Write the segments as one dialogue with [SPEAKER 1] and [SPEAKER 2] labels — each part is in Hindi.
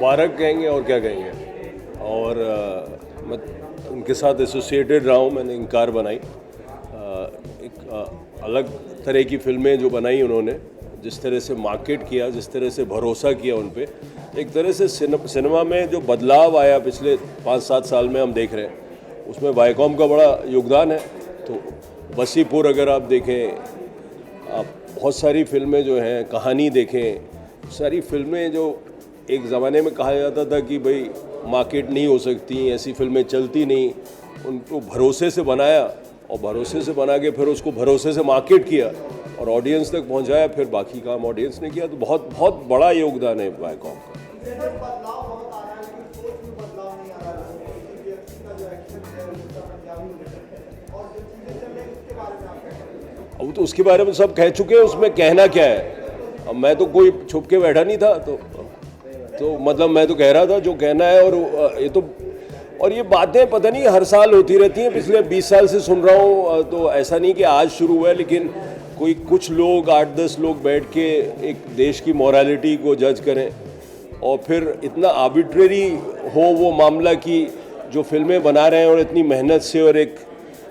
[SPEAKER 1] मुबारक कहेंगे और क्या कहेंगे। और मैं उनके साथ एसोसिएटेड रहा हूँ, मैंने इनकार बनाई। एक अलग तरह की फिल्में जो बनाई उन्होंने, जिस तरह से मार्केट किया, जिस तरह से भरोसा किया उन पे, एक तरह से सिनेमा में जो बदलाव आया पिछले 5-7 साल में हम देख रहे हैं, उसमें वायकॉम का बड़ा योगदान है। तो वसीपुर अगर आप देखें, आप बहुत सारी फिल्में जो हैं, कहानी देखें, सारी फिल्में जो एक ज़माने में कहा जाता था कि भाई मार्केट नहीं हो सकती, ऐसी फिल्में चलती नहीं, उनको भरोसे से बनाया और भरोसे से बना के फिर उसको भरोसे से मार्केट किया और ऑडियंस तक पहुंचाया, फिर बाकी काम ऑडियंस ने किया। तो बहुत बहुत बड़ा योगदान है वायकॉम का। अब तो उसके बारे में सब कह चुके हैं, उसमें कहना क्या है। अब मैं तो कोई छुप के बैठा नहीं था, तो मतलब मैं तो कह रहा था जो कहना है। और ये बातें पता नहीं हर साल होती रहती हैं, पिछले 20 साल से सुन रहा हूँ। तो ऐसा नहीं कि आज शुरू हुआ है, लेकिन कुछ लोग 8-10 लोग बैठ के एक देश की मॉरलिटी को जज करें और फिर इतना आर्बिट्रेरी हो वो मामला कि जो फिल्में बना रहे हैं और इतनी मेहनत से, और एक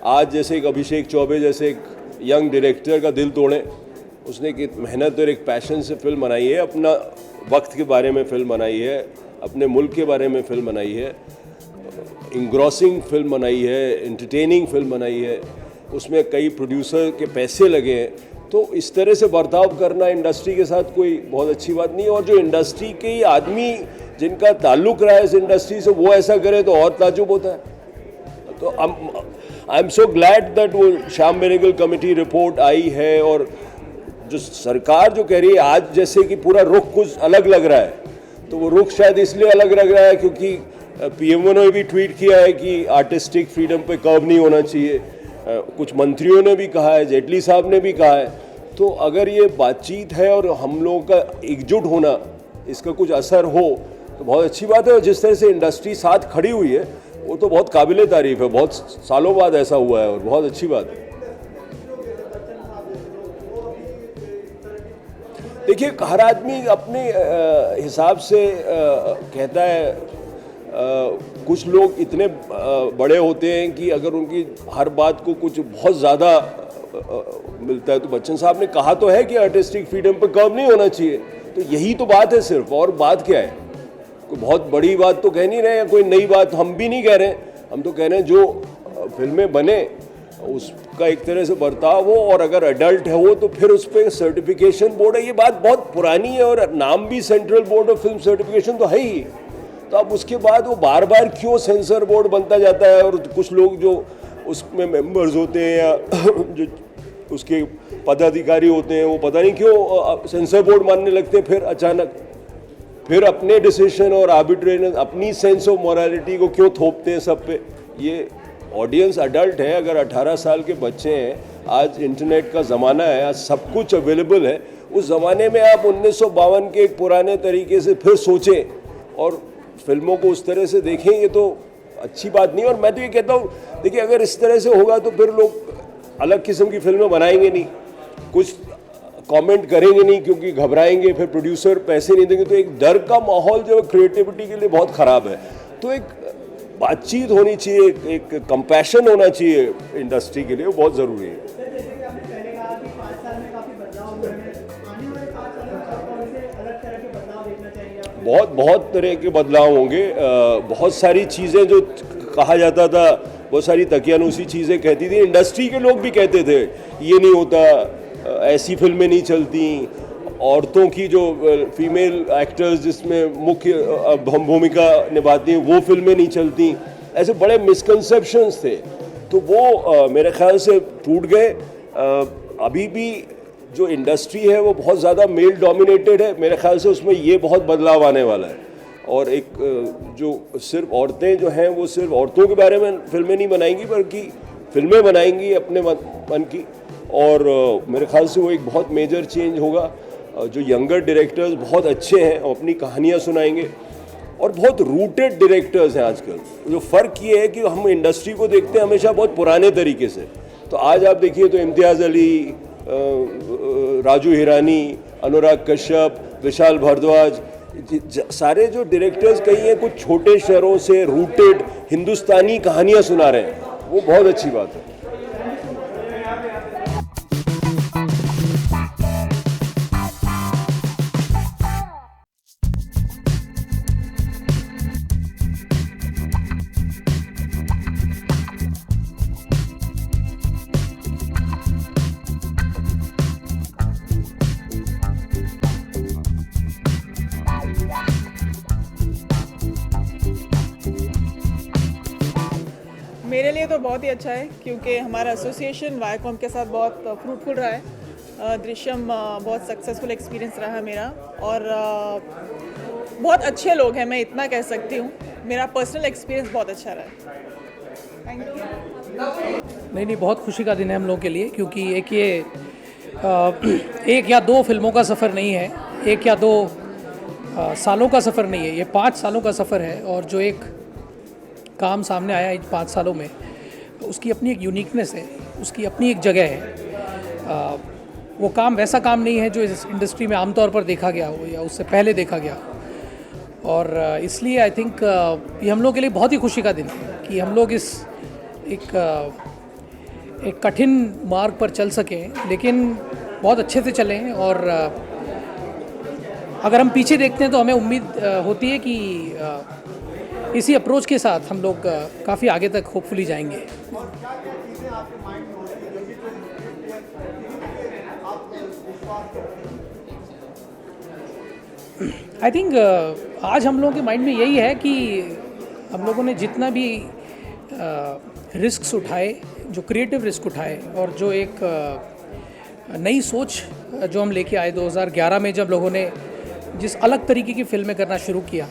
[SPEAKER 1] आज जैसे एक अभिषेक चौबे जैसे एक यंग डायरेक्टर का दिल तोड़ें। उसने एक मेहनत और एक पैशन से फिल्म बनाई है, अपना वक्त के बारे में फिल्म बनाई है, अपने मुल्क के बारे में फिल्म बनाई है, इंग्रॉसिंग फिल्म बनाई है, एंटरटेनिंग फिल्म बनाई है, उसमें कई प्रोड्यूसर के पैसे लगे हैं। तो इस तरह से बर्ताव करना इंडस्ट्री के साथ कोई बहुत अच्छी बात नहीं है। और जो इंडस्ट्री के ही आदमी जिनका ताल्लुक़ रहा है इस इंडस्ट्री से, वो ऐसा करे तो और ताजुब होता है। तो I am so glad that वो श्याम बेनेगल कमेटी रिपोर्ट आई है। और जो सरकार जो कह रही है आज, जैसे कि पूरा रुख कुछ अलग लग रहा है, तो वो रुख शायद इसलिए अलग लग रहा है क्योंकि पीएमओ ने भी ट्वीट किया है कि आर्टिस्टिक फ्रीडम पे कर्व नहीं होना चाहिए। कुछ मंत्रियों ने भी कहा है, जेटली साहब ने भी कहा है। तो अगर ये बातचीत है और हम लोगों का एकजुट होना, इसका कुछ असर हो तो बहुत अच्छी बात है। और जिस तरह से इंडस्ट्री साथ खड़ी हुई है वो तो बहुत काबिले तारीफ़ है। बहुत सालों बाद ऐसा हुआ है और बहुत अच्छी बात है। देखिए, हर आदमी अपने हिसाब से कहता है। कुछ लोग इतने बड़े होते हैं कि अगर उनकी हर बात को कुछ बहुत ज़्यादा मिलता है। तो बच्चन साहब ने कहा तो है कि आर्टिस्टिक फ्रीडम पर कर्व नहीं होना चाहिए, तो यही तो बात है सिर्फ। और बात क्या है? कोई बहुत बड़ी बात तो कह नहीं रहे हैं, कोई नई बात हम भी नहीं कह रहे हैं। हम तो कह रहे हैं जो फिल्में बने उसका एक तरह से बर्ताव हो, और अगर एडल्ट है वो तो फिर उस पर सर्टिफिकेशन बोर्ड है। ये बात बहुत पुरानी है और नाम भी central board of film certification तो है ही। तो अब उसके बाद वो बार बार क्यों सेंसर बोर्ड बनता जाता है? और कुछ लोग जो उसमें मेंबर्स होते हैं या जो उसके पदाधिकारी होते हैं, वो पता नहीं क्यों सेंसर बोर्ड मानने लगते हैं। फिर अचानक फिर अपने डिसीजन और आर्बिट्रेरी, अपनी सेंस ऑफ मोरालिटी को क्यों थोपते हैं सब पे? ये ऑडियंस अडल्ट है। अगर 18 साल के बच्चे हैं, आज इंटरनेट का ज़माना है, आज सब कुछ अवेलेबल है। उस ज़माने में आप 1952 के एक पुराने तरीके से फिर सोचें और फिल्मों को उस तरह से देखें, ये तो अच्छी बात नहीं। और मैं तो ये कहता हूँ, देखिए, अगर इस तरह से होगा तो फिर लोग अलग किस्म की फिल्में बनाएंगे नहीं, कुछ कमेंट करेंगे नहीं क्योंकि घबराएंगे, फिर प्रोड्यूसर पैसे नहीं देंगे। तो एक डर का माहौल जो क्रिएटिविटी के लिए बहुत ख़राब है। तो एक बातचीत होनी चाहिए, एक कंपैशन होना चाहिए इंडस्ट्री के लिए, वो बहुत ज़रूरी है। बहुत तरह के बदलाव होंगे। बहुत सारी चीज़ें जो कहा जाता था, बहुत सारी तकियानुसी चीज़ें कहती थी, इंडस्ट्री के लोग भी कहते थे ये नहीं होता, ऐसी फिल्में नहीं चलती, औरतों की जो फीमेल एक्टर्स जिसमें मुख्य भूमिका निभाती हैं वो फिल्में नहीं चलती। ऐसे बड़े मिसकंसेप्शंस थे, तो वो मेरे ख्याल से टूट गए। अभी भी जो इंडस्ट्री है वो बहुत ज़्यादा मेल डोमिनेटेड है। मेरे ख्याल से उसमें ये बहुत बदलाव आने वाला है। और एक जो सिर्फ औरतें जो हैं वो सिर्फ औरतों के बारे में फिल्में नहीं बनाएंगी, बल्कि फिल्में बनाएंगी अपने मन की। और मेरे ख्याल से वो एक बहुत मेजर चेंज होगा। जो यंगर डायरेक्टर्स बहुत अच्छे हैं और अपनी कहानियाँ सुनाएंगे, और बहुत रूटेड डायरेक्टर्स हैं आजकल। जो फ़र्क ये है कि हम इंडस्ट्री को देखते हैं हमेशा बहुत पुराने तरीके से। तो आज आप देखिए तो इम्तियाज़ अली, राजू हिरानी, अनुराग कश्यप, विशाल भारद्वाज, सारे जो डायरेक्टर्स कई हैं कुछ छोटे शहरों से रूटेड हिंदुस्तानी कहानियाँ सुना रहे हैं, वो बहुत अच्छी बात है।
[SPEAKER 2] मेरे लिए तो बहुत ही अच्छा है क्योंकि हमारा एसोसिएशन वायकॉम के साथ बहुत फ्रूटफुल रहा है। दृश्यम बहुत सक्सेसफुल एक्सपीरियंस रहा मेरा और बहुत अच्छे लोग हैं, मैं इतना कह सकती हूँ। मेरा पर्सनल एक्सपीरियंस बहुत अच्छा रहा है। Thank you.
[SPEAKER 3] नहीं, बहुत खुशी का दिन है हम लोग के लिए, क्योंकि एक या दो फिल्मों का सफ़र नहीं है, एक या दो सालों का सफ़र नहीं है, ये 5 सालों का सफ़र है। और जो एक काम सामने आया इन 5 सालों में, उसकी अपनी एक यूनिकनेस है, उसकी अपनी एक जगह है। वो काम वैसा काम नहीं है जो इस इंडस्ट्री में आमतौर पर देखा गया हो या उससे पहले देखा गया हो। और इसलिए आई थिंक ये हम लोग के लिए बहुत ही खुशी का दिन है कि हम लोग इस एक कठिन मार्ग पर चल सकें, लेकिन बहुत अच्छे से चलें। और अगर हम पीछे देखते हैं तो हमें उम्मीद होती है कि इसी अप्रोच के साथ हम लोग काफ़ी आगे तक होपफुली जाएंगे। आई थिंक आज हम लोगों के माइंड में यही है कि हम लोगों ने जितना भी रिस्क्स उठाए, जो क्रिएटिव रिस्क उठाए, और जो एक नई सोच जो हम लेके आए 2011 में, जब लोगों ने जिस अलग तरीके की फिल्में करना शुरू किया,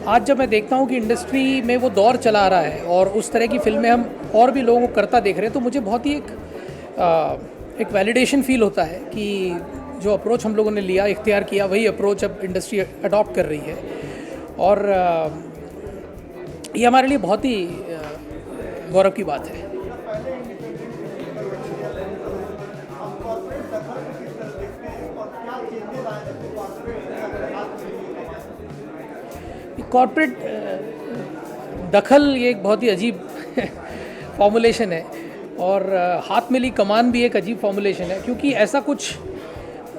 [SPEAKER 3] आज जब मैं देखता हूँ कि इंडस्ट्री में वो दौर चला आ रहा है और उस तरह की फिल्में हम और भी लोगों को करता देख रहे हैं, तो मुझे बहुत ही एक वैलिडेशन फील होता है कि जो अप्रोच हम लोगों ने लिया, इख्तियार किया, वही अप्रोच अब इंडस्ट्री अडॉप्ट कर रही है। और ये हमारे लिए बहुत ही गौरव की बात है। कॉर्पोरेट दखल ये एक बहुत ही अजीब फॉर्मुलेशन है, और हाथ मिली कमान भी एक अजीब फॉर्मुलेशन है, क्योंकि ऐसा कुछ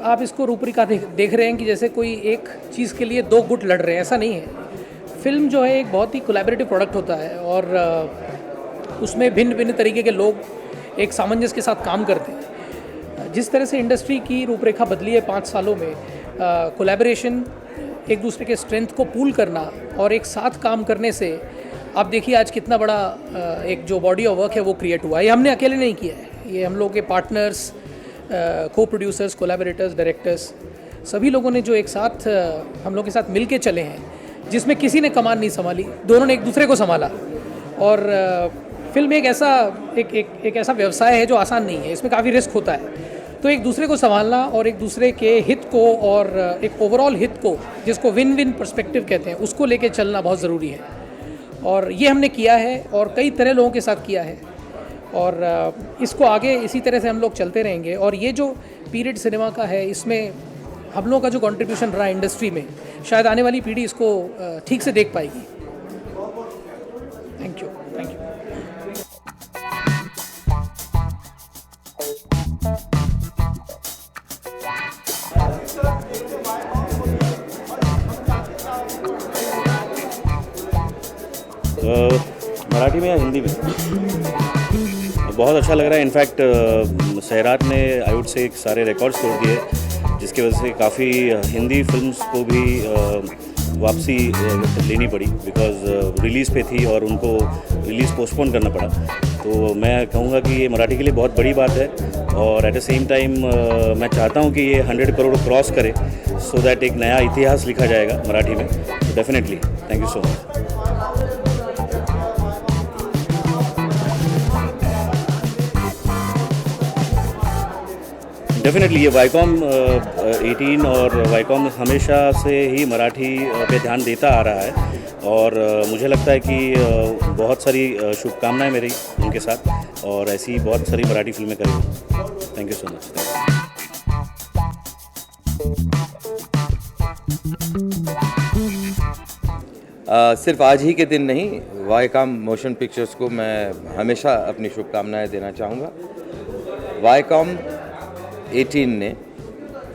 [SPEAKER 3] आप इसको रूपरेखा देख रहे हैं कि जैसे कोई एक चीज़ के लिए 2 गुट लड़ रहे हैं, ऐसा नहीं है। फिल्म जो है एक बहुत ही कोलैबोरेटिव प्रोडक्ट होता है, और उसमें भिन्न भिन्न तरीके के लोग एक सामंजस्य के साथ काम करते हैं। जिस तरह से इंडस्ट्री की रूपरेखा बदली है 5 सालों में, कोलैबोरेशन, एक दूसरे के स्ट्रेंथ को पूल करना और एक साथ काम करने से आप देखिए आज कितना बड़ा एक जो बॉडी ऑफ वर्क है वो क्रिएट हुआ है। ये हमने अकेले नहीं किया है, ये हम लोग के पार्टनर्स, को प्रोड्यूसर्स, कोलैबोरेटर्स, डायरेक्टर्स, सभी लोगों ने जो एक साथ हम लोग के साथ मिल के चले हैं, जिसमें किसी ने कमान नहीं संभाली, दोनों ने एक दूसरे को संभाला। और फिल्म एक ऐसा व्यवसाय है जो आसान नहीं है, इसमें काफ़ी रिस्क होता है। तो एक दूसरे को संभालना और एक दूसरे के हित को और एक ओवरऑल हित को, जिसको विन विन पर्सपेक्टिव कहते हैं, उसको लेके चलना बहुत ज़रूरी है। और ये हमने किया है और कई तरह लोगों के साथ किया है, और इसको आगे इसी तरह से हम लोग चलते रहेंगे। और ये जो पीरियड सिनेमा का है, इसमें हम लोगों का जो कंट्रीब्यूशन रहा इंडस्ट्री में, शायद आने वाली पीढ़ी इसको ठीक से देख पाएगी। Thank you.
[SPEAKER 4] मराठी में या हिंदी में? बहुत अच्छा लग रहा है। इनफैक्ट सैराट ने आई वुड से सारे रिकॉर्ड्स तोड़ दिए, जिसकी वजह से काफ़ी हिंदी फिल्म्स को भी वापसी लेनी पड़ी, बिकॉज रिलीज़ पे थी और उनको रिलीज़ पोस्टपोन करना पड़ा। तो मैं कहूँगा कि ये मराठी के लिए बहुत बड़ी बात है, और एट द सेम टाइम मैं चाहता हूँ कि ये 100 करोड़ क्रॉस करे, सो दैट एक नया इतिहास लिखा जाएगा मराठी में। तो definitely thank you so much. Definitely ये वाईकॉम 18 और वाईकॉम हमेशा से ही मराठी पे ध्यान देता आ रहा है, और मुझे लगता है कि बहुत सारी शुभकामनाएं मेरी उनके साथ, और ऐसी बहुत सारी मराठी फिल्में करेंगी। Thank you so much.
[SPEAKER 5] सिर्फ आज ही के दिन नहीं, वायकॉम मोशन पिक्चर्स को मैं हमेशा अपनी शुभकामनाएं देना चाहूँगा। वायकॉम 18 ने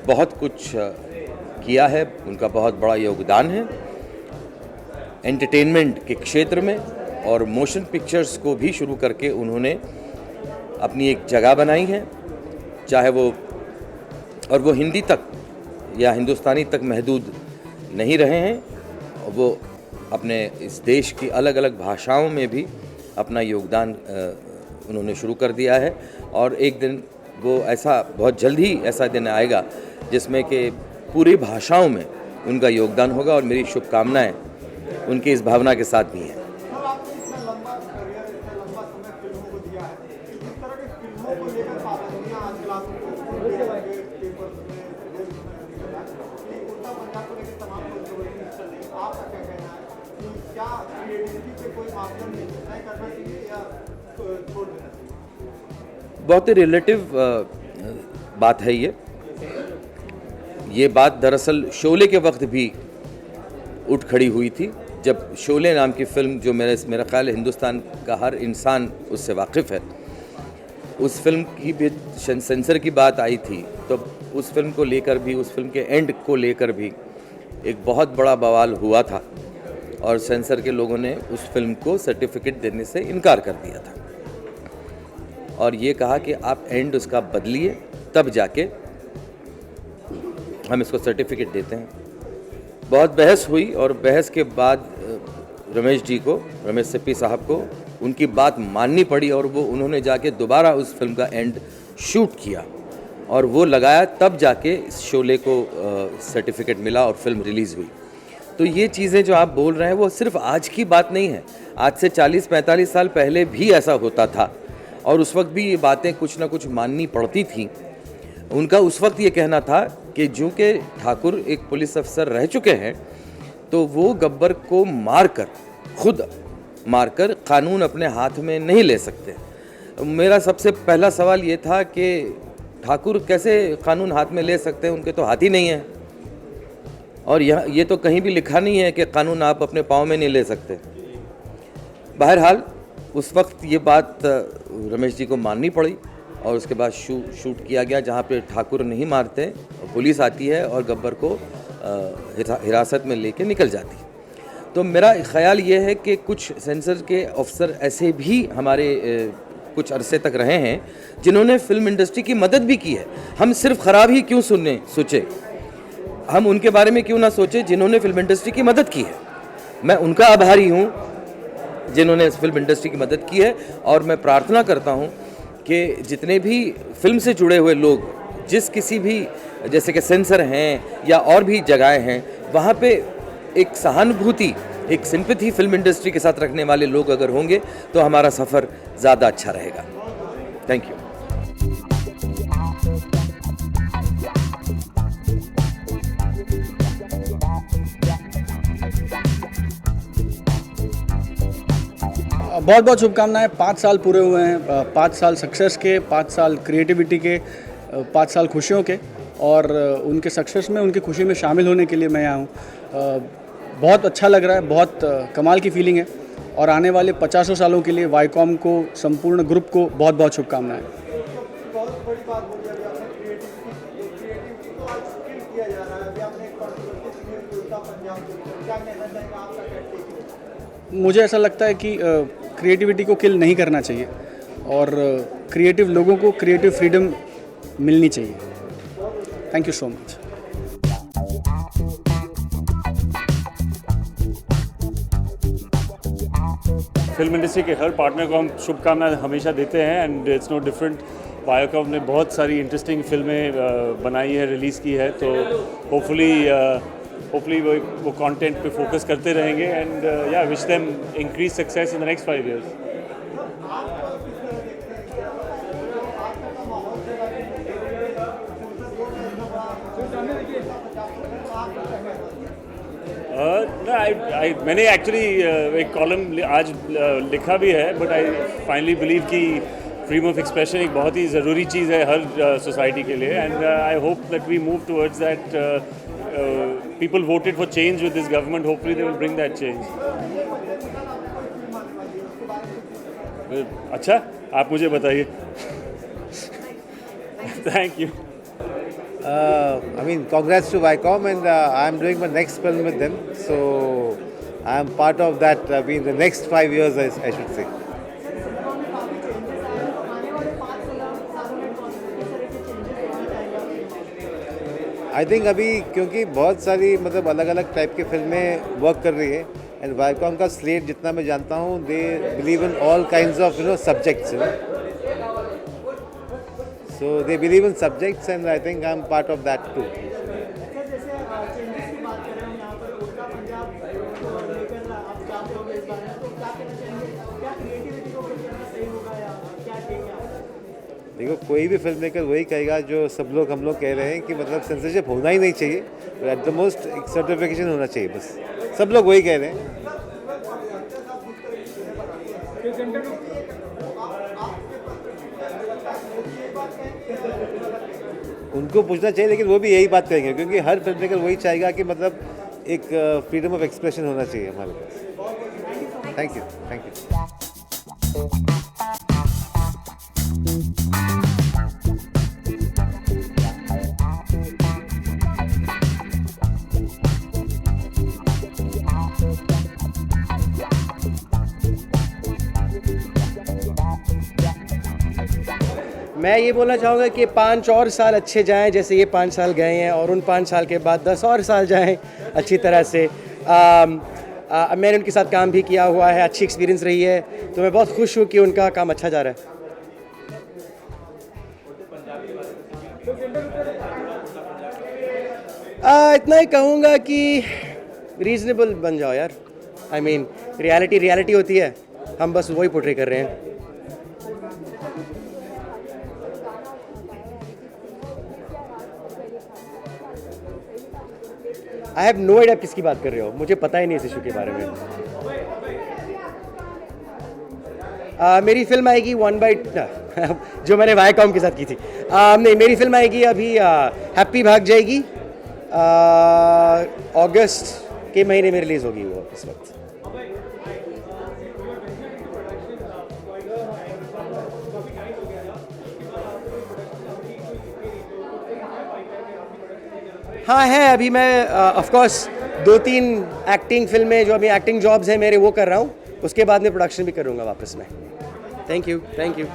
[SPEAKER 5] बहुत कुछ किया है, उनका बहुत बड़ा योगदान है एंटरटेनमेंट के क्षेत्र में, और मोशन पिक्चर्स को भी शुरू करके उन्होंने अपनी एक जगह बनाई है, चाहे वो हिंदी तक या हिंदुस्तानी तक महदूद नहीं रहे हैं, वो अपने इस देश की अलग अलग भाषाओं में भी अपना योगदान उन्होंने शुरू कर दिया है। और एक दिन वो ऐसा बहुत जल्द ही ऐसा दिन आएगा जिसमें कि पूरी भाषाओं में उनका योगदान होगा, और मेरी शुभकामनाएं उनकी इस भावना के साथ भी हैं। बहुत ही रिलेटिव बात है ये बात दरअसल शोले के वक्त भी उठ खड़ी हुई थी, जब शोले नाम की फ़िल्म, जो मेरा ख्याल है हिंदुस्तान का हर इंसान उससे वाकिफ़ है, उस फिल्म की भी सेंसर की बात आई थी, तो उस फिल्म को लेकर भी, उस फिल्म के एंड को लेकर भी एक बहुत बड़ा बवाल हुआ था, और सेंसर के लोगों ने उस फिल्म को सर्टिफिकेट देने से इनकार कर दिया था, और ये कहा कि आप एंड उसका बदलिए, तब जाके हम इसको सर्टिफिकेट देते हैं। बहुत बहस हुई, और बहस के बाद रमेश सिप्पी साहब को उनकी बात माननी पड़ी, और उन्होंने जाके दोबारा उस फिल्म का एंड शूट किया और वो लगाया, तब जाके इस शोले को सर्टिफिकेट मिला और फिल्म रिलीज़ हुई। तो ये चीज़ें जो आप बोल रहे हैं वो सिर्फ आज की बात नहीं है, आज से 40-45 साल पहले भी ऐसा होता था, और उस वक्त भी ये बातें कुछ ना कुछ माननी पड़ती थी। उनका उस वक्त ये कहना था कि चूँकि ठाकुर एक पुलिस अफसर रह चुके हैं, तो वो गब्बर को खुद मारकर कानून अपने हाथ में नहीं ले सकते। मेरा सबसे पहला सवाल ये था कि ठाकुर कैसे कानून हाथ में ले सकते हैं, उनके तो हाथ ही नहीं है, और ये तो कहीं भी लिखा नहीं है कि कानून आप अपने पाँव में नहीं ले सकते। बहरहाल उस वक्त ये बात रमेश जी को माननी पड़ी, और उसके बाद शूट किया गया, जहाँ पे ठाकुर नहीं मारते, पुलिस आती है और गब्बर को हिरासत में लेके निकल जाती। तो मेरा ख्याल ये है कि कुछ सेंसर के अफसर ऐसे भी हमारे कुछ अरसे तक रहे हैं जिन्होंने फिल्म इंडस्ट्री की मदद भी की है। हम सिर्फ ख़राब ही क्यों सोचे, हम उनके बारे में क्यों ना सोचे जिन्होंने फिल्म इंडस्ट्री की मदद की है। मैं उनका आभारी हूँ जिन्होंने इस फिल्म इंडस्ट्री की मदद की है, और मैं प्रार्थना करता हूँ कि जितने भी फिल्म से जुड़े हुए लोग, जिस किसी भी, जैसे कि सेंसर हैं या और भी जगहें हैं, वहाँ पे एक सहानुभूति, एक सिंपैथी फिल्म इंडस्ट्री के साथ रखने वाले लोग अगर होंगे तो हमारा सफ़र ज़्यादा अच्छा रहेगा। Thank you.
[SPEAKER 6] बहुत बहुत शुभकामनाएं। 5 साल पूरे हुए हैं, 5 साल सक्सेस के, 5 साल क्रिएटिविटी के, 5 साल खुशियों के, और उनके सक्सेस में, उनकी खुशी में शामिल होने के लिए मैं यहाँ हूँ। बहुत अच्छा लग रहा है, बहुत कमाल की फीलिंग है, और आने वाले 50 सालों के लिए वायकॉम को, संपूर्ण ग्रुप को बहुत बहुत शुभकामनाएं। मुझे ऐसा लगता है कि क्रिएटिविटी को किल नहीं करना चाहिए, और क्रिएटिव लोगों को क्रिएटिव फ्रीडम मिलनी चाहिए। Thank you so much.
[SPEAKER 7] Film industry के हर पार्टनर को हम शुभकामनाएं हमेशा देते हैं, and it's no different. Viacom ने बहुत सारी इंटरेस्टिंग फिल्में बनाई है, रिलीज़ की है, तो होपफुली वो कंटेंट पे फोकस करते रहेंगे, एंड या wish them increase success in the next 5 years। मैंने एक्चुअली एक कॉलम आज लिखा भी है, बट आई फाइनली बिलीव कि फ्रीडम ऑफ एक्सप्रेशन एक बहुत ही ज़रूरी चीज़ है हर सोसाइटी के लिए, and I hope that we move towards that people voted for change with this government. Hopefully they will bring that change. अच्छा, आप मुझे बताइए. Thank you.
[SPEAKER 8] I mean, congrats to Viacom, and I'm doing my next film with them. So I'm part of that. I mean, the next 5 years, I should say. I think अभी क्योंकि बहुत सारी मतलब अलग अलग टाइप की फिल्में वर्क कर रही है एंड वाईकॉम का स्लेट जितना मैं जानता हूँ they believe in all kinds of subjects so they believe in subjects and I think I am part of that too. देखो कोई भी फिल्म मेकर वही कहेगा जो सब लोग हम लोग कह रहे हैं कि मतलब सेंसरशिप होना ही नहीं चाहिए, एट द मोस्ट एक सर्टिफिकेशन होना चाहिए, बस सब लोग वही कह रहे हैं. उनको पूछना चाहिए, लेकिन वो भी यही बात करेंगे क्योंकि हर फिल्म मेकर वही चाहेगा कि मतलब एक फ्रीडम ऑफ एक्सप्रेशन होना चाहिए हमारे पास. Thank you, thank you.
[SPEAKER 9] मैं ये बोलना चाहूँगा कि 5 और साल अच्छे जाएं जैसे ये 5 साल गए हैं, और उन 5 साल के बाद 10 और साल जाएं अच्छी तरह से. मैंने उनके साथ काम भी किया हुआ है, अच्छी एक्सपीरियंस रही है, तो मैं बहुत खुश हूँ कि उनका काम अच्छा जा रहा है. इतना ही कहूँगा कि रीज़नेबल बन जाओ यार. आई मीन रियलिटी होती है, हम बस वही पोर्ट्रे कर रहे हैं. आई हैव नो आइडिया किसकी बात कर रहे हो, मुझे पता ही नहीं इस इशू के बारे में. मेरी फिल्म आएगी 1/2 जो मैंने वाईकॉम के साथ की थी. नहीं, मेरी फिल्म आएगी अभी हैप्पी भाग जाएगी, अगस्त के महीने में रिलीज़ होगी वो इस वक्त. हाँ है, अभी मैं ऑफ कोर्स 2-3 एक्टिंग फिल्में जो अभी एक्टिंग जॉब्स हैं मेरे वो कर रहा हूँ, उसके बाद मैं प्रोडक्शन भी करूँगा वापस में. Thank you, thank you.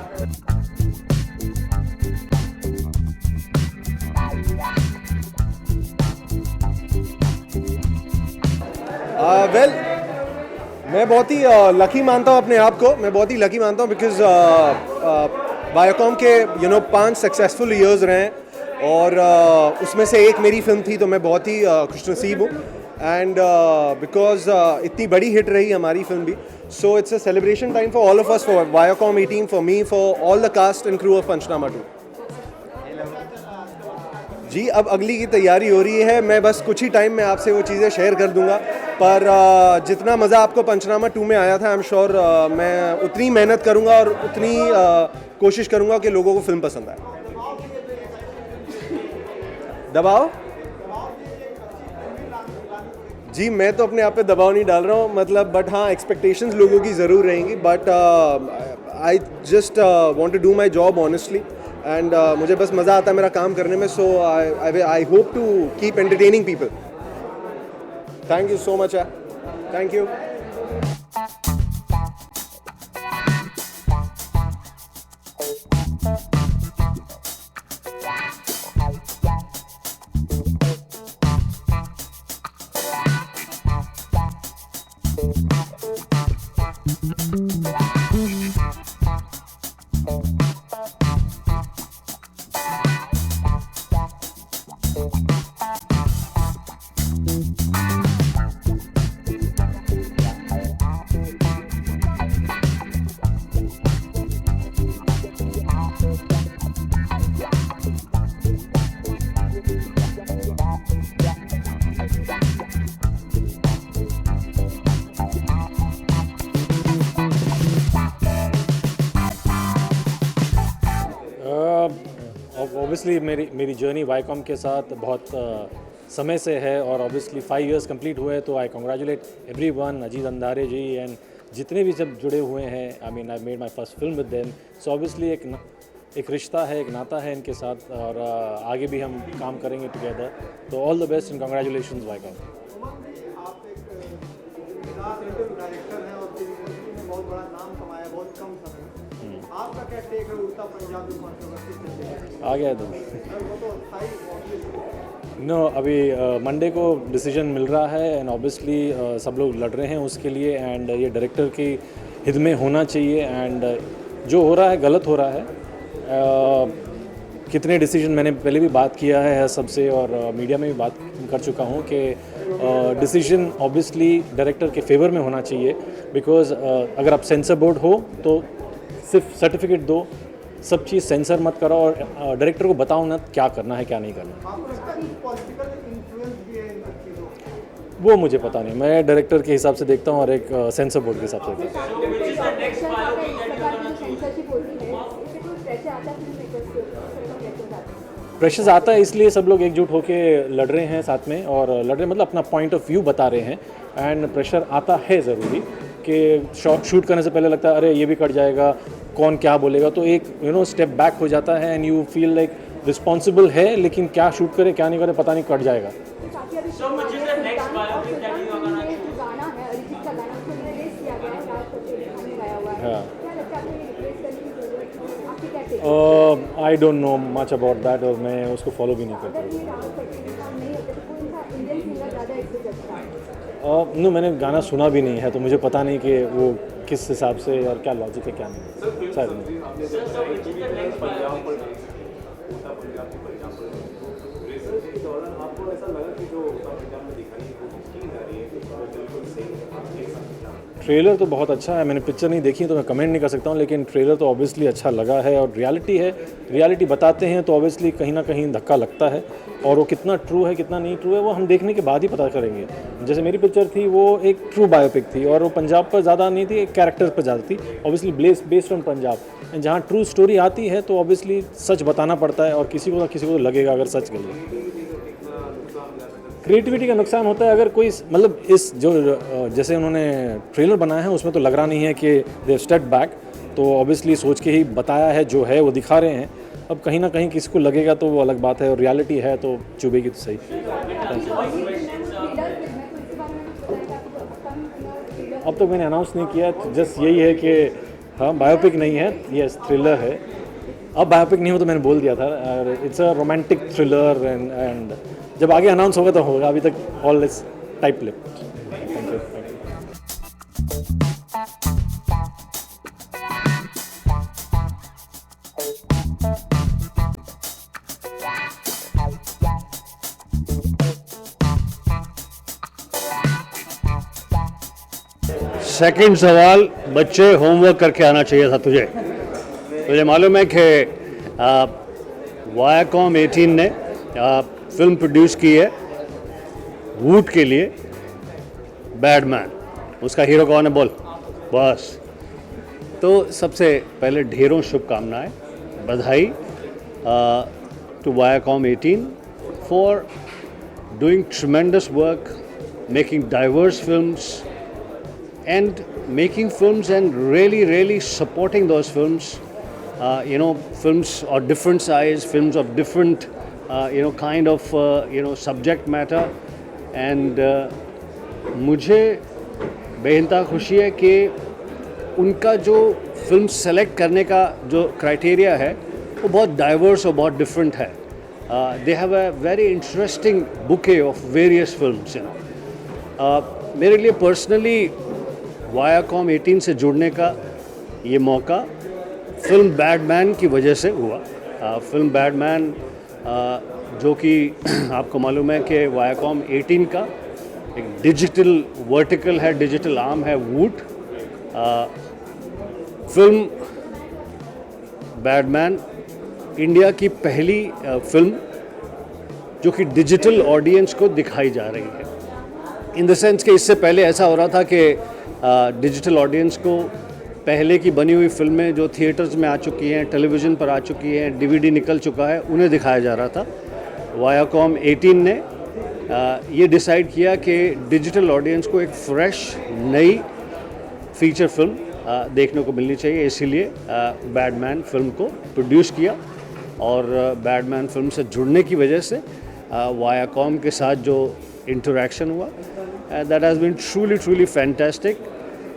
[SPEAKER 10] Well मैं बहुत ही लकी मानता हूँ अपने आप को. मैं बहुत ही लकी मानता हूँ बिकॉज वाईकॉम के 5 सक्सेसफुल ईयर्स रहे हैं और उसमें से एक मेरी फिल्म थी, तो मैं बहुत ही खुशनसीब हूँ. एंड बिकॉज इतनी बड़ी हिट रही हमारी फिल्म भी, so it's a celebration time for all of us, for Viacom 18, for me, for all the cast and crew of Panchnama 2. जी अब अगली की तैयारी हो रही है, मैं बस कुछ ही टाइम में आपसे वो चीज़ें शेयर कर दूंगा. पर जितना मज़ा आपको पंचनामा 2 में आया था, आई एम श्योर मैं उतनी मेहनत करूंगा और उतनी कोशिश करूंगा कि लोगों को फिल्म पसंद आए. दबाव जी, मैं तो अपने आप पे दबाव नहीं डाल रहा हूँ, मतलब बट हाँ एक्सपेक्टेशंस लोगों की ज़रूर रहेंगी, but I just want to do my job honestly and मुझे बस मज़ा आता है मेरा काम करने में. So I hope to keep entertaining people. Thank you so much. Thank you.
[SPEAKER 11] Obviously मेरी जर्नी वाईकॉम के साथ बहुत समय से है और ऑब्वियसली 5 years कंप्लीट हुए, तो I congratulate everyone, Aziz Andhare ji and जितने भी सब जुड़े हुए हैं. I mean I made my first film with them. So obviously एक रिश्ता है, एक नाता है इनके साथ और आगे भी हम काम करेंगे टुगेदर. तो all the best and congratulations Viacom. आ गया तो नो अभी मंडे को डिसीजन मिल रहा है एंड ऑब्वियसली सब लोग लड़ रहे हैं उसके लिए एंड ये डायरेक्टर की हित में होना चाहिए एंड जो हो रहा है गलत हो रहा है. कितने डिसीजन मैंने पहले भी बात किया है सबसे और मीडिया में भी बात कर चुका हूँ कि डिसीजन ऑब्वियसली डायरेक्टर के फेवर में होना चाहिए. बिकॉज अगर आप सेंसर बोर्ड हो तो सिर्फ सर्टिफिकेट दो, सब चीज़ सेंसर मत करो और डायरेक्टर को बताओ ना क्या करना है क्या नहीं करना. वो मुझे पता नहीं, मैं डायरेक्टर के हिसाब से देखता हूँ और एक सेंसर बोर्ड के हिसाब से देखता हूँ. प्रेशर्स आता है इसलिए सब लोग एकजुट होकर लड़ रहे हैं साथ में और लड़ रहे मतलब अपना पॉइंट ऑफ व्यू बता रहे हैं. एंड प्रेशर आता है ज़रूरी कि शूट करने से पहले लगता है अरे ये भी कट जाएगा, कौन क्या बोलेगा, तो एक स्टेप बैक हो जाता है and you feel like responsible है लेकिन क्या शूट करे क्या नहीं करे पता नहीं, कट जाएगा. I don't know much about that और मैं उसको फॉलो भी नहीं करता. नो मैंने गाना सुना भी नहीं है तो मुझे पता नहीं कि वो किस हिसाब से और क्या लॉजिक है क्या नहीं. शायद नहीं. ट्रेलर तो बहुत अच्छा है, मैंने पिक्चर नहीं देखी तो मैं कमेंट नहीं कर सकता हूँ, लेकिन ट्रेलर तो ऑब्वियसली अच्छा लगा है और रियलिटी है, रियलिटी बताते हैं तो ऑब्वियसली कहीं ना कहीं धक्का लगता है और वो कितना ट्रू है कितना नहीं ट्रू है वो हम देखने के बाद ही पता करेंगे. जैसे मेरी पिक्चर थी वो एक ट्रू बायोपिक थी और वो पंजाब पर ज़्यादा नहीं थी, एक कैरेक्टर पर ज़्यादा थी, ऑब्वियसली बेस्ड ऑन पंजाब. जहाँ ट्रू स्टोरी आती है तो ऑब्वियसली सच बताना पड़ता है और किसी को तो लगेगा अगर सच गलत. क्रिएटिविटी का नुकसान होता है अगर कोई मतलब इस जो जैसे उन्होंने ट्रेलर बनाया है उसमें तो लग रहा नहीं है कि दे स्टेप बैक, तो ऑब्वियसली सोच के ही बताया है जो है वो दिखा रहे हैं. अब कहीं ना कहीं किसी को लगेगा तो वो अलग बात है और रियलिटी है तो चुभेगी तो सही. अब तो मैंने अनाउंस नहीं किया, जस्ट यही है कि हाँ बायोपिक नहीं है, यस थ्रिलर है. अब बायोपिक नहीं हो तो मैंने बोल दिया था, it's a romantic thriller and जब आगे अनाउंस होगा तो होगा, अभी तक all is type lipped. Thank you.
[SPEAKER 12] Second सवाल, बच्चे होमवर्क करके आना चाहिए था तुझे. तुझे मालूम है कि वायाकॉम 18 ने फिल्म प्रोड्यूस की है वूट के लिए, बैडमैन. उसका हीरो कौन है बोल बस. तो सबसे पहले ढेरों शुभकामनाएं, बधाई to Viacom 18 for doing tremendous work, making diverse films and making films and really supporting those films. Films of different size, films of different kind of subject matter. And मुझे बेइंतहा खुशी है कि उनका जो फिल्म सेलेक्ट करने का जो क्राइटेरिया है वो बहुत डाइवर्स और बहुत डिफरेंट है. They have a very interesting bouquet of various films. मेरे लिए पर्सनली वायाकॉम 18 से जुड़ने का ये मौका फिल्म बैडमैन की वजह से हुआ. फिल्म बैडमैन जो कि आपको मालूम है कि वायाकॉम 18 का एक डिजिटल वर्टिकल है, डिजिटल आर्म है वूट. फिल्म बैडमैन इंडिया की पहली फिल्म जो कि डिजिटल ऑडियंस को दिखाई जा रही है. इन द सेंस कि इससे पहले ऐसा हो रहा था कि डिजिटल ऑडियंस को पहले की बनी हुई फिल्में जो थिएटर्स में आ चुकी हैं, टेलीविज़न पर आ चुकी हैं, DVD निकल चुका है, उन्हें दिखाया जा रहा था. वायाकॉम 18 ने ये डिसाइड किया कि डिजिटल ऑडियंस को एक फ्रेश नई फीचर फिल्म देखने को मिलनी चाहिए, इसीलिए बैडमैन फिल्म को प्रोड्यूस किया। और बैडमैन फिल्म से जुड़ने की वजह से वायाकॉम के साथ जो इंटरेक्शन हुआ, that has been truly fantastic.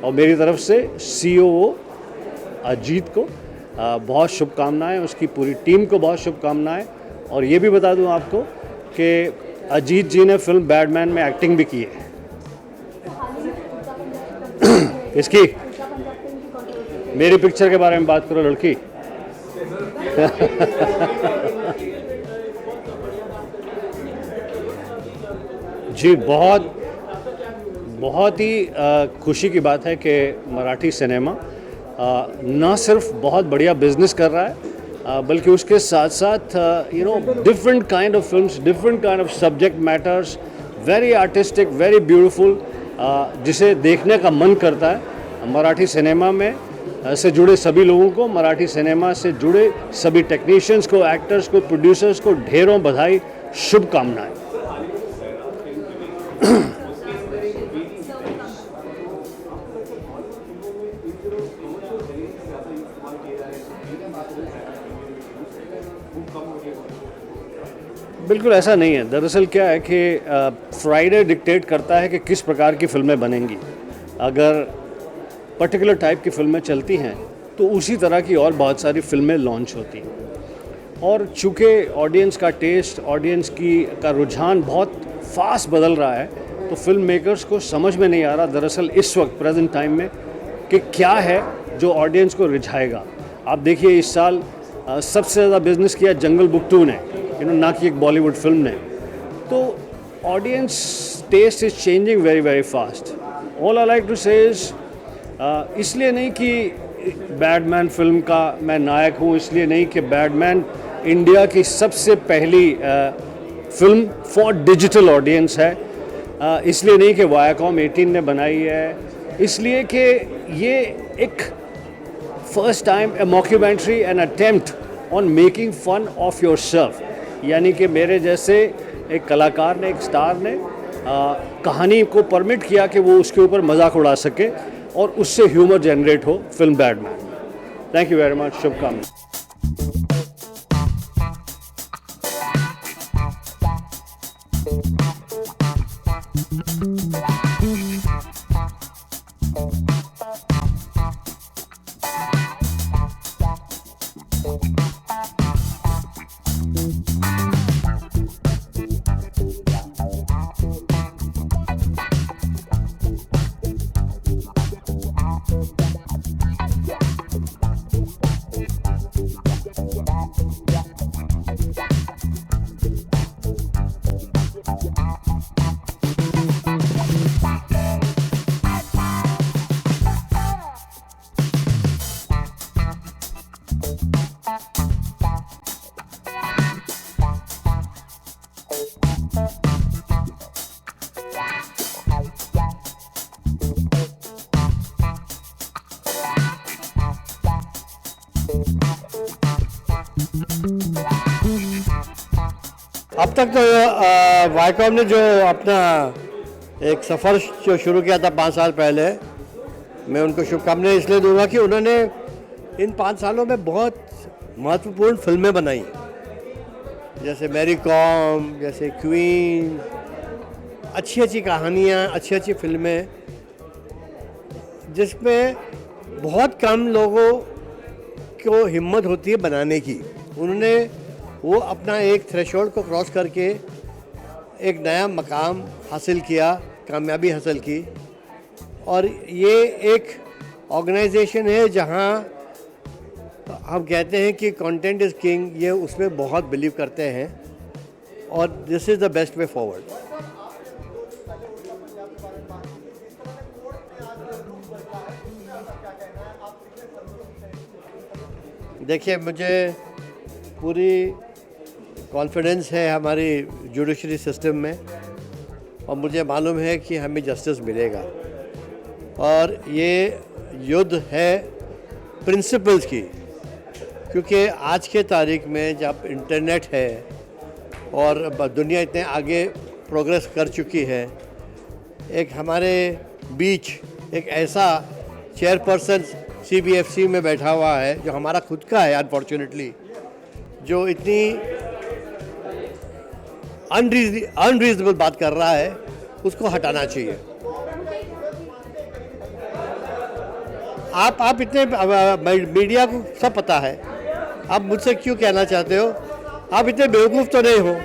[SPEAKER 12] और मेरी तरफ से COO अजीत को बहुत शुभकामनाएं, उसकी पूरी टीम को बहुत शुभकामनाएं। और ये भी बता दूं आपको कि अजीत जी ने फिल्म बैडमैन में एक्टिंग भी की है। इसकी मेरी पिक्चर के बारे में बात करो लड़की। जी बहुत ही खुशी की बात है कि मराठी सिनेमा ना सिर्फ बहुत बढ़िया बिजनेस कर रहा है, बल्कि उसके साथ साथ different kind of films, different kind of subject matters, very artistic, very beautiful, जिसे देखने का मन करता है। मराठी सिनेमा में से जुड़े सभी लोगों को, मराठी सिनेमा से जुड़े सभी टेक्नीशियंस को, एक्टर्स को, प्रोड्यूसर्स को ढेरों बधाई, शुभकामनाएं। बिल्कुल ऐसा नहीं है। दरअसल क्या है कि फ्राइडे डिक्टेट करता है कि किस प्रकार की फिल्में बनेंगी। अगर पर्टिकुलर टाइप की फिल्में चलती हैं तो उसी तरह की और बहुत सारी फिल्में लॉन्च होती हैं। और चूँकि ऑडियंस का टेस्ट, ऑडियंस का रुझान बहुत फास्ट बदल रहा है, तो फिल्म मेकर्स को समझ में नहीं आ रहा दरअसल इस वक्त प्रेजेंट टाइम में कि क्या है जो ऑडियंस को रिझाएगा। आप देखिए इस साल सबसे ज़्यादा बिजनेस किया जंगल बुक 2 ने, ना कि एक बॉलीवुड फिल्म ने। तो audience taste is changing very fast. All I like to say is, इसलिए नहीं कि बैडमैन फिल्म का मैं नायक हूँ, इसलिए नहीं कि बैडमैन इंडिया की सबसे पहली फिल्म फॉर डिजिटल ऑडियंस है, इसलिए नहीं कि वायाकॉम 18 ने बनाई है, इसलिए कि ये एक first time a mockumentary an attempt on making fun of yourself, यानी कि मेरे जैसे एक कलाकार ने, एक स्टार ने कहानी को परमिट किया कि वो उसके ऊपर मजाक उड़ा सके और उससे ह्यूमर जनरेट हो film badman. Thank you very much, शुभकामनाएं।
[SPEAKER 13] अब तक तो वायाकॉम ने जो अपना एक सफ़र जो शुरू किया था 5 साल पहले, मैं उनको शुभकामनाएं इसलिए दूंगा कि उन्होंने इन 5 सालों में बहुत महत्वपूर्ण फिल्में बनाई, जैसे मैरी कॉम, जैसे क्वीन, अच्छी कहानियाँ, अच्छी फिल्में, जिसमें बहुत कम लोगों को हिम्मत होती है बनाने की। उन्होंने वो अपना एक थ्रेशोल्ड को क्रॉस करके एक नया मकाम हासिल किया, कामयाबी हासिल की। और ये एक ऑर्गेनाइजेशन है जहाँ हम कहते हैं कि कंटेंट इज़ किंग, ये उसमें बहुत बिलीव करते हैं और this is the best way forward. देखिए, मुझे पूरी कॉन्फिडेंस है हमारी जुडिशरी सिस्टम में और मुझे मालूम है कि हमें जस्टिस मिलेगा। और ये युद्ध है प्रिंसिपल्स की, क्योंकि आज के तारीख में जब इंटरनेट है और दुनिया इतने आगे प्रोग्रेस कर चुकी है। एक हमारे बीच एक ऐसा चेयरपर्सन CBFC में बैठा हुआ है जो हमारा खुद का है अनफॉर्चुनेटली, जो इतनी अनरीजनेबल बात कर रहा है, उसको हटाना चाहिए। आप इतने मीडिया को सब पता है, आप मुझसे क्यों कहना चाहते हो? आप इतने बेवकूफ़ तो नहीं हो।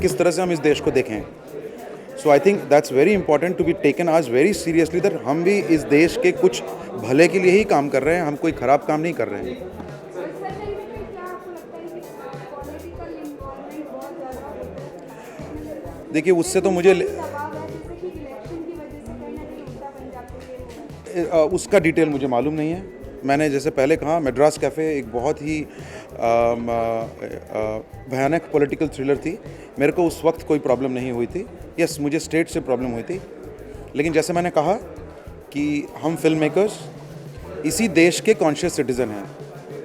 [SPEAKER 14] किस तरह से हम इस देश को देखें। So I think that's very important to be taken आज वेरी सीरियसली, दैट हम भी इस देश के कुछ भले के लिए ही काम कर रहे हैं, हम कोई ख़राब काम नहीं कर रहे हैं। देखिए उससे तो मुझे उसका डिटेल मुझे मालूम नहीं है। मैंने जैसे पहले कहा, मद्रास कैफ़े एक बहुत ही भयानक पॉलिटिकल थ्रिलर थी। मेरे को उस वक्त कोई प्रॉब्लम नहीं हुई थी। यस, मुझे स्टेट से प्रॉब्लम हुई थी, लेकिन जैसे मैंने कहा कि हम फिल्म मेकर्स इसी देश के कॉन्शियस सिटीज़न हैं,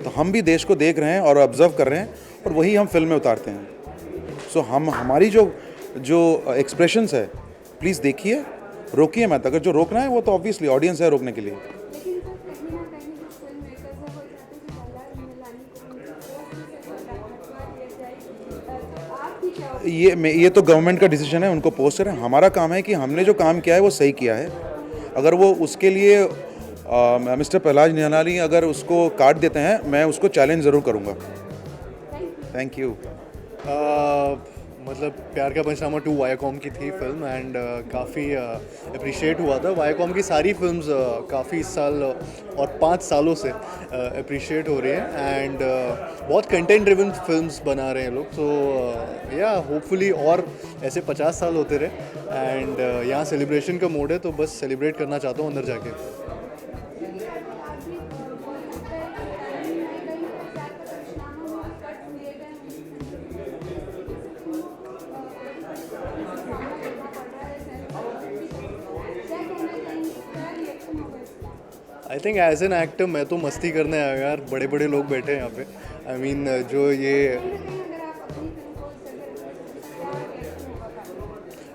[SPEAKER 14] तो हम भी देश को देख रहे हैं और ऑब्ज़र्व कर रहे हैं और वही हम फिल्म में उतारते हैं। सो हमारी जो एक्सप्रेशंस है, प्लीज़ देखिए, रोकिए मत। अगर जो रोकना है वो तो ऑब्वियसली ऑडियंस है रोकने के लिए। ये तो गवर्नमेंट का डिसीजन है, उनको पोस्ट करें। हमारा काम है कि हमने जो काम किया है वो सही किया है। अगर वो उसके लिए मिस्टर प्रहलाद निहलानी अगर उसको काट देते हैं, मैं उसको चैलेंज ज़रूर करूँगा। Thank you.
[SPEAKER 10] मतलब प्यार का पंचनामा 2 वायाकॉम की थी फिल्म, एंड काफ़ी अप्रिशिएट हुआ था। वायाकॉम की सारी फिल्म्स काफ़ी साल और 5 सालों से अप्रिशिएट हो रही हैं, एंड बहुत कंटेंट ड्रिवन फिल्म्स बना रहे हैं लोग। तो या होपफुली और ऐसे 50 साल होते रहे। एंड यहाँ सेलिब्रेशन का मोड है, तो बस सेलिब्रेट करना चाहता हूँ अंदर जाके। I think as an actor मैं तो मस्ती करने आया यार, बड़े बड़े लोग बैठे हैं यहाँ पे। आई मीन जो ये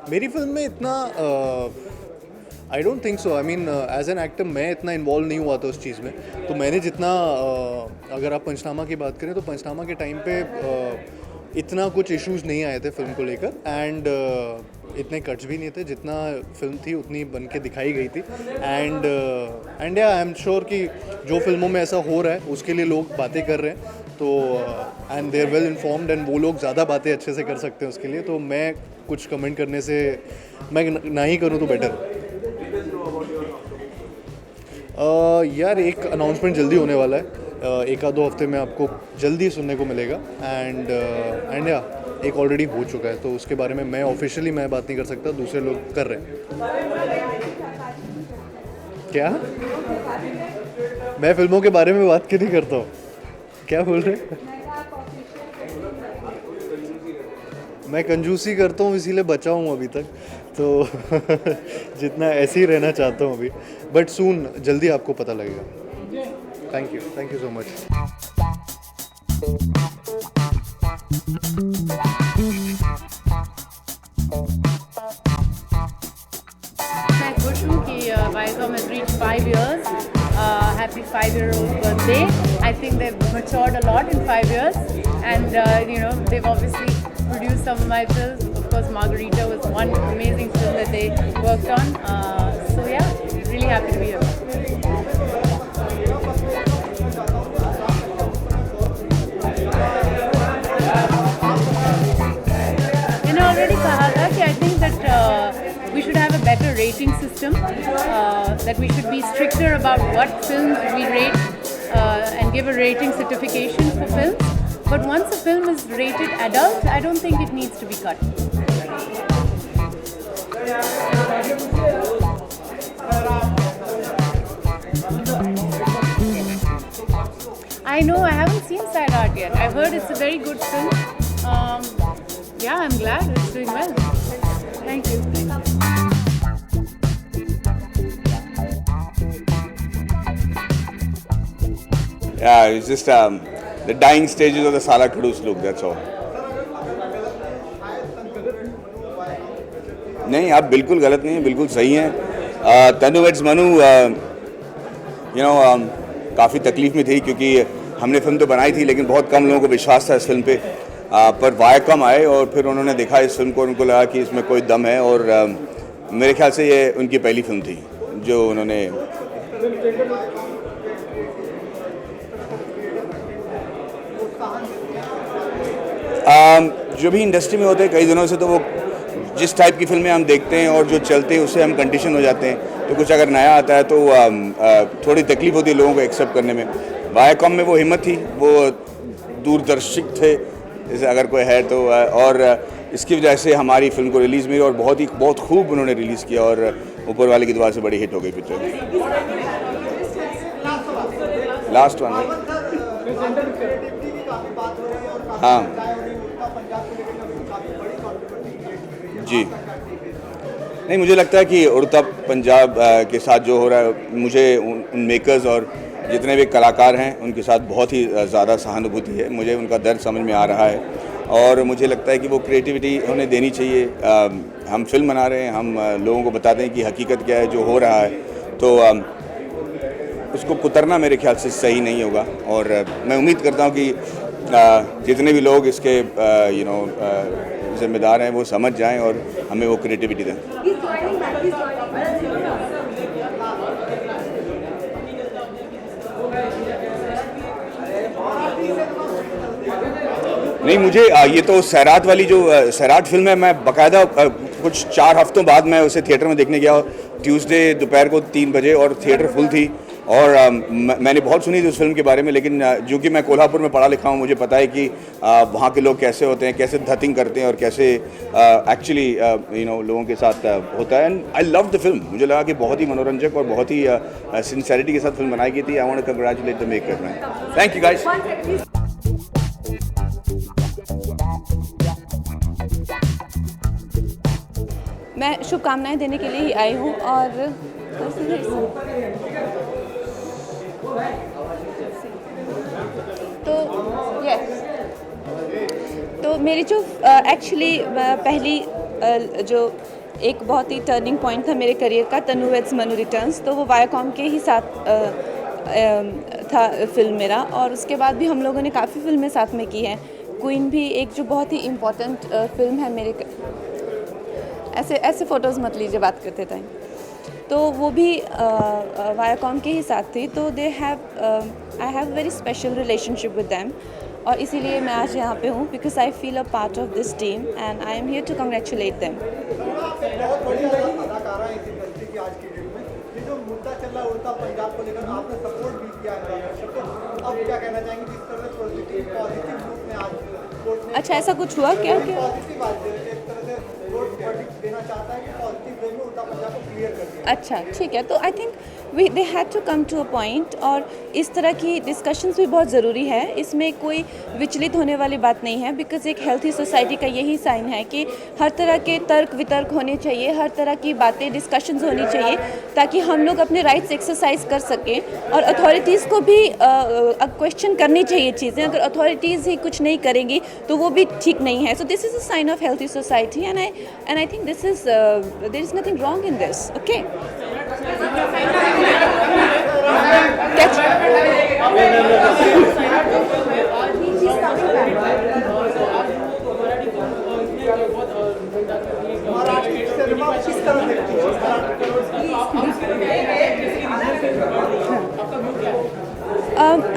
[SPEAKER 10] मेरी फिल्म में इतना I don't think so. I mean as an actor मैं इतना इन्वॉल्व नहीं हुआ था उस चीज़ में। तो मैंने जितना अगर आप पंचनामा की बात करें तो पंचनामा के टाइम पे इतना कुछ इश्यूज नहीं आए थे फिल्म को लेकर, एंड इतने कट्स भी नहीं थे। जितना फिल्म थी उतनी बन के दिखाई गई थी। एंड या आई एम श्योर कि जो फिल्मों में ऐसा हो रहा है उसके लिए लोग बातें कर रहे हैं, तो and they are well informed, and वो लोग ज़्यादा बातें अच्छे से कर सकते हैं उसके लिए। तो मैं कुछ कमेंट करने से मैं ना ही करूँ तो बेटर। यार एक अनाउंसमेंट जल्दी होने वाला है, 1-2 हफ्ते में आपको जल्दी सुनने को मिलेगा। एंड या एक ऑलरेडी हो चुका है, तो उसके बारे में मैं ऑफिशियली मैं बात नहीं कर सकता, दूसरे लोग कर रहे हैं। क्या मैं फिल्मों के बारे में बात क्यों नहीं करता हूँ? क्या बोल रहे हैं? मैं कंजूसी करता हूँ इसीलिए बचा हूँ अभी तक, तो जितना ऐसे ही रहना चाहता हूँ अभी, बट सून जल्दी आपको पता लगेगा। Thank you so much.
[SPEAKER 15] मैं खुश हूँ कि Viacom has reached 5 years. Happy 5-year-old birthday. I think they've matured a lot in 5 years, and they've obviously produced some of my films. Of course, Margarita was one amazing film that they worked on. So yeah, really happy to be here. मैंने already कहा था कि I think that we should have a better rating system. That we should be stricter about what films we rate and give a rating certification for films. But once a film is rated adult, I don't think it needs to be cut. I know, I haven't seen Sairat yet. I've heard it's a very good film. Yeah, I'm glad it's doing well. Thank you.
[SPEAKER 16] Yeah, it's just the dying stages of the Sala Caduce look, that's all. नहीं, आप बिल्कुल गलत नहीं हैं, बिल्कुल सही हैं। तनु वेड्स मनु काफ़ी तकलीफ में थी क्योंकि हमने फिल्म तो बनाई थी लेकिन बहुत कम लोगों को विश्वास था इस फिल्म पे। पर वायाकॉम आए और फिर उन्होंने देखा इस फिल्म को, उनको लगा कि इसमें कोई दम है और मेरे ख्याल से ये उनकी पहली फिल्म थी जो उन्होंने जो भी इंडस्ट्री में होते हैं कई दिनों से, तो वो जिस टाइप की फिल्में हम देखते हैं और जो चलते हैं उससे हम कंडीशन हो जाते हैं। तो कुछ अगर नया आता है तो थोड़ी तकलीफ होती है लोगों को एक्सेप्ट करने में। वायाकॉम में वो हिम्मत थी, वो दूरदर्शिक थे जैसे अगर कोई है तो, और इसकी वजह से हमारी फिल्म को रिलीज़ मिली और बहुत खूब उन्होंने रिलीज़ किया और ऊपर वाले की दुआ से बड़ी हिट हो गई पिक्चर। लास्ट वन हाँ जी, नहीं मुझे लगता है कि उड़ता पंजाब के साथ जो हो रहा है, मुझे उन मेकर्स और जितने भी कलाकार हैं उनके साथ बहुत ही ज़्यादा सहानुभूति है। मुझे उनका दर्द समझ में आ रहा है और मुझे लगता है कि वो क्रिएटिविटी उन्हें देनी चाहिए। हम फिल्म बना रहे हैं, हम लोगों को बताते हैं कि हकीकत क्या है जो हो रहा है, तो उसको कुतरना मेरे ख्याल से सही नहीं होगा। और मैं उम्मीद करता हूँ कि जितने भी लोग इसके जिम्मेदार हैं वो समझ जाएं और हमें वो क्रिएटिविटी दें। नहीं मुझे ये तो सैराट वाली जो सैराट फिल्म है, मैं बाकायदा कुछ 4 हफ्तों बाद मैं उसे थिएटर में देखने गया, ट्यूसडे दोपहर को 3 बजे और थिएटर फुल थी। और मैंने बहुत सुनी थी उस फिल्म के बारे में, लेकिन जो कि मैं कोल्हापुर में पढ़ा लिखा हूँ, मुझे पता है कि वहाँ के लोग कैसे होते हैं, कैसे धतिंग करते हैं और कैसे एक्चुअली लोगों के साथ होता है। And I love the film, मुझे लगा कि बहुत ही मनोरंजक और बहुत ही सिंसेरिटी के साथ फिल्म बनाई गई थी। I want to congratulate the maker man. Thank you guys.
[SPEAKER 17] मैं शुभकामनाएं देने के लिए ही आई हूँ और तो मेरी जो एक्चुअली पहली जो एक बहुत ही टर्निंग पॉइंट था मेरे करियर का, तनु वेड्स मनु रिटर्न्स, तो वो वायाकॉम के ही साथ था फिल्म मेरा। और उसके बाद भी हम लोगों ने काफ़ी फिल्में साथ में की हैं। क्वीन भी एक जो बहुत ही इम्पोर्टेंट फिल्म है मेरे, ऐसे फ़ोटोज़ मत लीजिए बात करते टाइम, तो वो भी वायाकॉम के ही साथ थी। तो I have very special relationship with them और इसीलिए मैं आज यहाँ पे हूँ, because I feel a part of this team and I am here to congratulate them. अच्छा, ऐसा कुछ हुआ क्या? अच्छा, ठीक है। तो I think they had to come to a point, और इस तरह की डिस्कशंस भी बहुत ज़रूरी है। इसमें कोई विचलित होने वाली बात नहीं है, बिकॉज एक हेल्थी सोसाइटी का यही साइन है कि हर तरह के तर्क वितर्क होने चाहिए, हर तरह की बातें डिस्कशंस होनी चाहिए, ताकि हम लोग अपने राइट्स एक्सरसाइज कर सकें। और अथॉरिटीज़ को भी क्वेश्चन करनी चाहिए चीज़ें। अगर अथॉरिटीज़ ही कुछ नहीं करेंगी तो वो भी ठीक नहीं है। So this is a sign of healthy society and I think this is there is nothing wrong in this. Okay,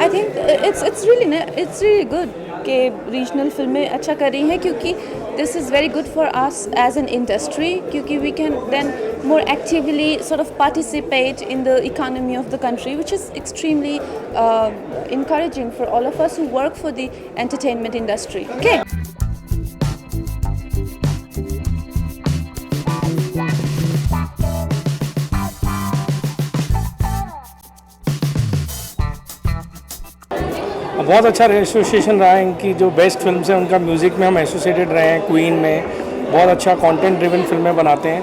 [SPEAKER 17] I think it's really good कि रीजनल फिल्में अच्छा कर रही हैं, क्योंकि this is very good for us as an industry, क्योंकि we can then more actively sort of participate in the economy of the country, which is extremely encouraging for all of us who work for the entertainment industry. Okay.
[SPEAKER 3] बहुत अच्छा एसोसिएशन रहा है। इनकी जो बेस्ट फिल्म्स हैं उनका म्यूज़िक में हम एसोसिएटेड रहे हैं। क्वीन में बहुत अच्छा कंटेंट ड्रिवन फिल्में बनाते हैं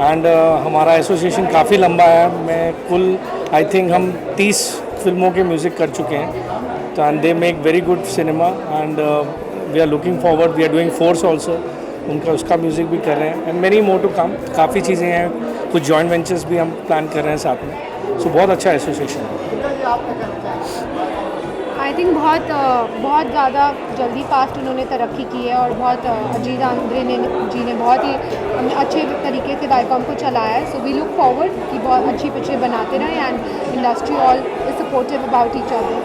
[SPEAKER 3] एंड हमारा एसोसिएशन काफ़ी लंबा है। मैं कुल आई थिंक हम 30 फिल्मों के म्यूज़िक कर चुके हैं तो and they make very good cinema and we are looking forward. We are doing Force also, उनका उसका म्यूज़िक भी कर रहे हैं and many more to come. काफ़ी चीज़ें हैं, कुछ जॉइंट वेंचर्स भी हम प्लान कर रहे हैं साथ में। सो बहुत अच्छा एसोसिएशन है।
[SPEAKER 18] आई थिंक बहुत ज़्यादा जल्दी फास्ट उन्होंने तरक्की की है और बहुत अजीज आंद्रे जी ने बहुत ही अच्छे तरीके से वायकॉम को चलाया है। सो वी लुक फॉरवर्ड कि बहुत अच्छी पिक्चर बनाते रहें and industry all is supportive about each other.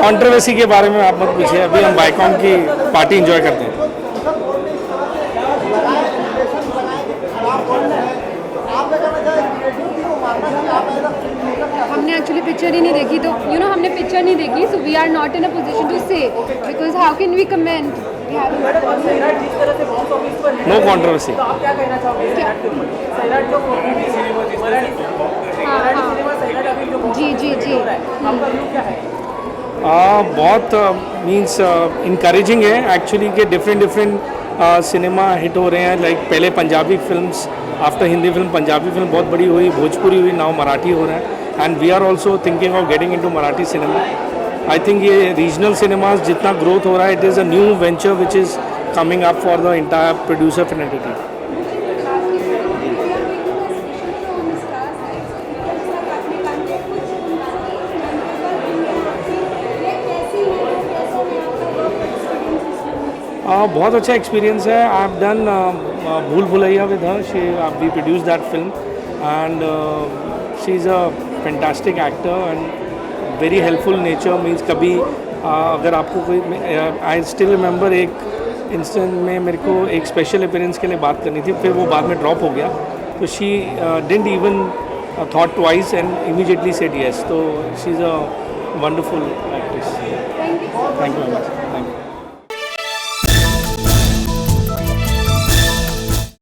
[SPEAKER 3] Controversy के बारे में आप मत पूछिए, अभी हम वायकॉम की पार्टी एंजॉय करते हैं।
[SPEAKER 18] हमने एक्चुअली पिक्चर ही नहीं देखी तो हमने पिक्चर नहीं देखी, so we are not in a position to say because how can we comment.
[SPEAKER 3] No controversy.
[SPEAKER 18] जी जी जी
[SPEAKER 3] बहुत मीन्स इनकरेजिंग है एक्चुअली कि डिफरेंट सिनेमा हिट हो रहे हैं। लाइक पहले Punjabi films, after Hindi film Punjabi film बहुत बड़ी हुई, भोजपुरी हुई, नाउ मराठी हो रहा है and we are also thinking of getting into Marathi cinema. I think ये रीजनल सिनेमाज जितना ग्रोथ हो रहा है, it is a new venture which is coming up for the entire producer fraternity. बहुत अच्छा एक्सपीरियंस है। I have done Bhool Bhulaiyaa with her, we produce that film and she is a fantastic actor and very helpful nature. Means कभी अगर आपको कोई आई स्टिल रिमेंबर एक इंस्टेंट में मेरे को एक स्पेशल अपीयरेंस के लिए बात करनी थी, फिर वो बाद में ड्रॉप हो गया तो she didn't even thought twice and immediately said yes. तो she is a wonderful actress. Thank you very much.